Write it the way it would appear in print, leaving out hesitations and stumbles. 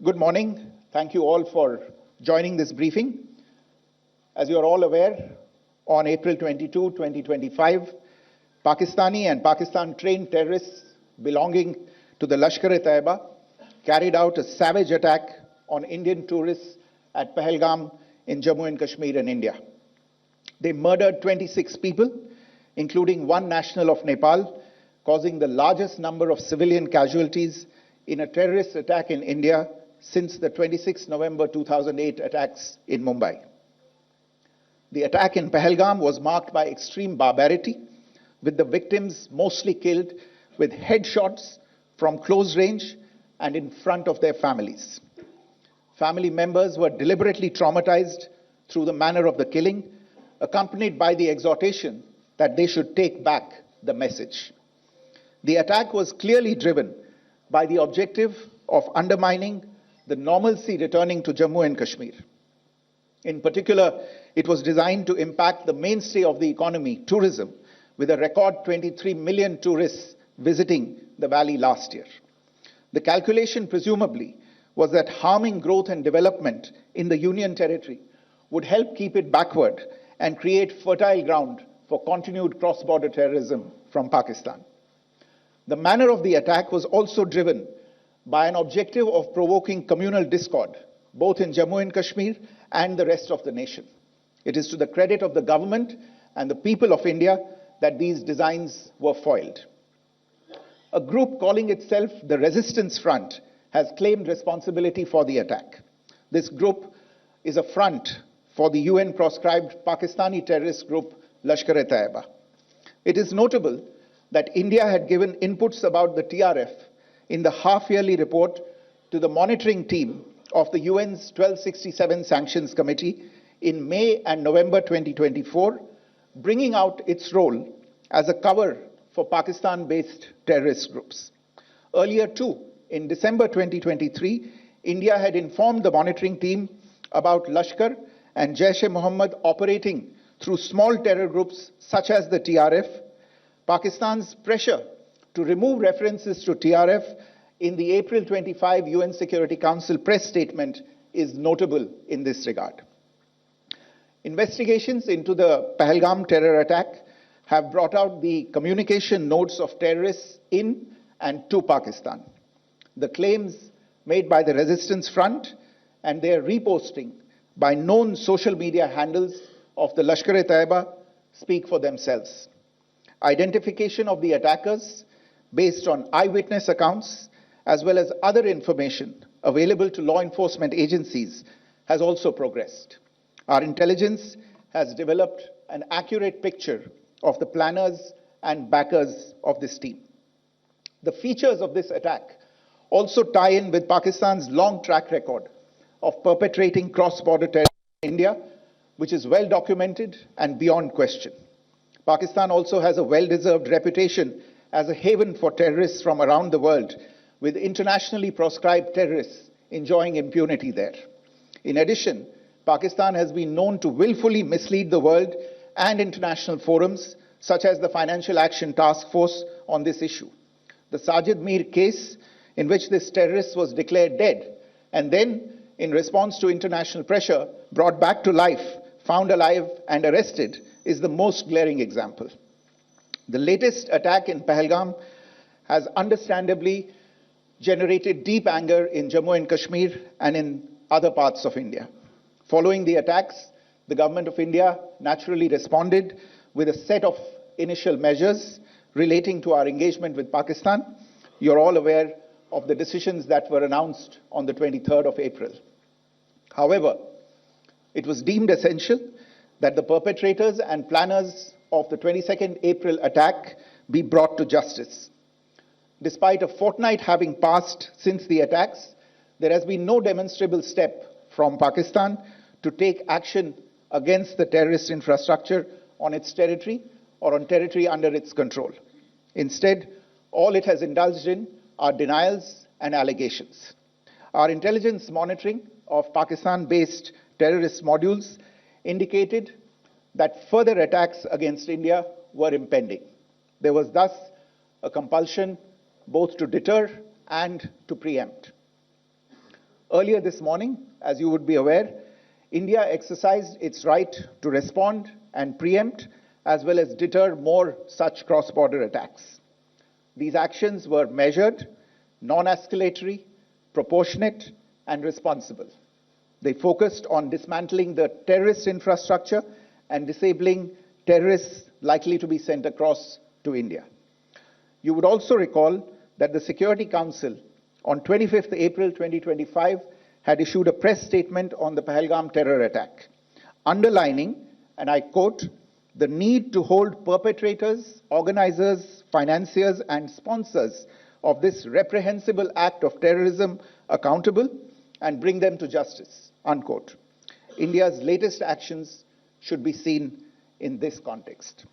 Good morning. Thank you all for joining this briefing. As you are all aware, on April 22, 2025, Pakistani and Pakistan-trained terrorists belonging to the Lashkar-e-Taiba carried out a savage attack on Indian tourists at Pahalgam in Jammu and Kashmir in India. They murdered 26 people, including one national of Nepal, causing the largest number of civilian casualties in a terrorist attack in India since the 26 November 2008 attacks in Mumbai. The attack in Pahalgam was marked by extreme barbarity, with the victims mostly killed with headshots from close range and in front of their families. Family members were deliberately traumatized through the manner of the killing, accompanied by the exhortation that they should take back the message. The attack was clearly driven by the objective of undermining the normalcy returning to Jammu and Kashmir. In particular, it was designed to impact the mainstay of the economy, tourism, with a record 23 million tourists visiting the valley last year. The calculation, presumably, was that harming growth and development in the Union territory would help keep it backward and create fertile ground for continued cross-border terrorism from Pakistan. The manner of the attack was also driven by an objective of provoking communal discord, both in Jammu and Kashmir and the rest of the nation. It is to the credit of the government and the people of India that these designs were foiled. A group calling itself the Resistance Front has claimed responsibility for the attack. This group is a front for the UN-proscribed Pakistani terrorist group Lashkar-e-Taiba. It is notable that India had given inputs about the TRF in the half-yearly report to the monitoring team of the UN's 1267 Sanctions Committee in May and November 2024, bringing out its role as a cover for Pakistan-based terrorist groups. Earlier too, in December 2023, India had informed the monitoring team about Lashkar and Jaish-e-Mohammed operating through small terror groups such as the TRF. Pakistan's pressure to remove references to TRF in the April 25 UN Security Council press statement is notable in this regard. Investigations into the Pahalgam terror attack have brought out the communication notes of terrorists in and to Pakistan. The claims made by the Resistance Front and their reposting by known social media handles of the Lashkar-e-Taiba speak for themselves. Identification of the attackers based on eyewitness accounts as well as other information available to law enforcement agencies has also progressed. Our intelligence has developed an accurate picture of the planners and backers of this team. The features of this attack also tie in with Pakistan's long track record of perpetrating cross-border terror in India, which is well documented and beyond question. Pakistan also has a well-deserved reputation as a haven for terrorists from around the world, with internationally proscribed terrorists enjoying impunity there. In addition, Pakistan has been known to willfully mislead the world and international forums, such as the Financial Action Task Force, on this issue. The Sajid Mir case, in which this terrorist was declared dead and then, in response to international pressure, brought back to life, found alive and arrested, is the most glaring example. The latest attack in Pahalgam has understandably generated deep anger in Jammu and Kashmir and in other parts of India. Following the attacks, the government of India naturally responded with a set of initial measures relating to our engagement with Pakistan. You're all aware of the decisions that were announced on the 23rd of April. However, it was deemed essential that the perpetrators and planners of the 22nd April attack be brought to justice. Despite a fortnight having passed since the attacks, there has been no demonstrable step from Pakistan to take action against the terrorist infrastructure on its territory or on territory under its control. Instead, all it has indulged in are denials and allegations. Our intelligence monitoring of Pakistan-based terrorist modules indicated that further attacks against India were impending. There was thus a compulsion both to deter and to preempt. Earlier this morning, as you would be aware, India exercised its right to respond and preempt, as well as deter more such cross-border attacks. These actions were measured, non-escalatory, proportionate, and responsible. They focused on dismantling the terrorist infrastructure and disabling terrorists likely to be sent across to India. You would also recall that the Security Council on 25th April 2025 had issued a press statement on the Pahalgam terror attack, underlining, and I quote, the need to hold perpetrators, organizers, financiers, and sponsors of this reprehensible act of terrorism accountable and bring them to justice, unquote. India's latest actions should be seen in this context.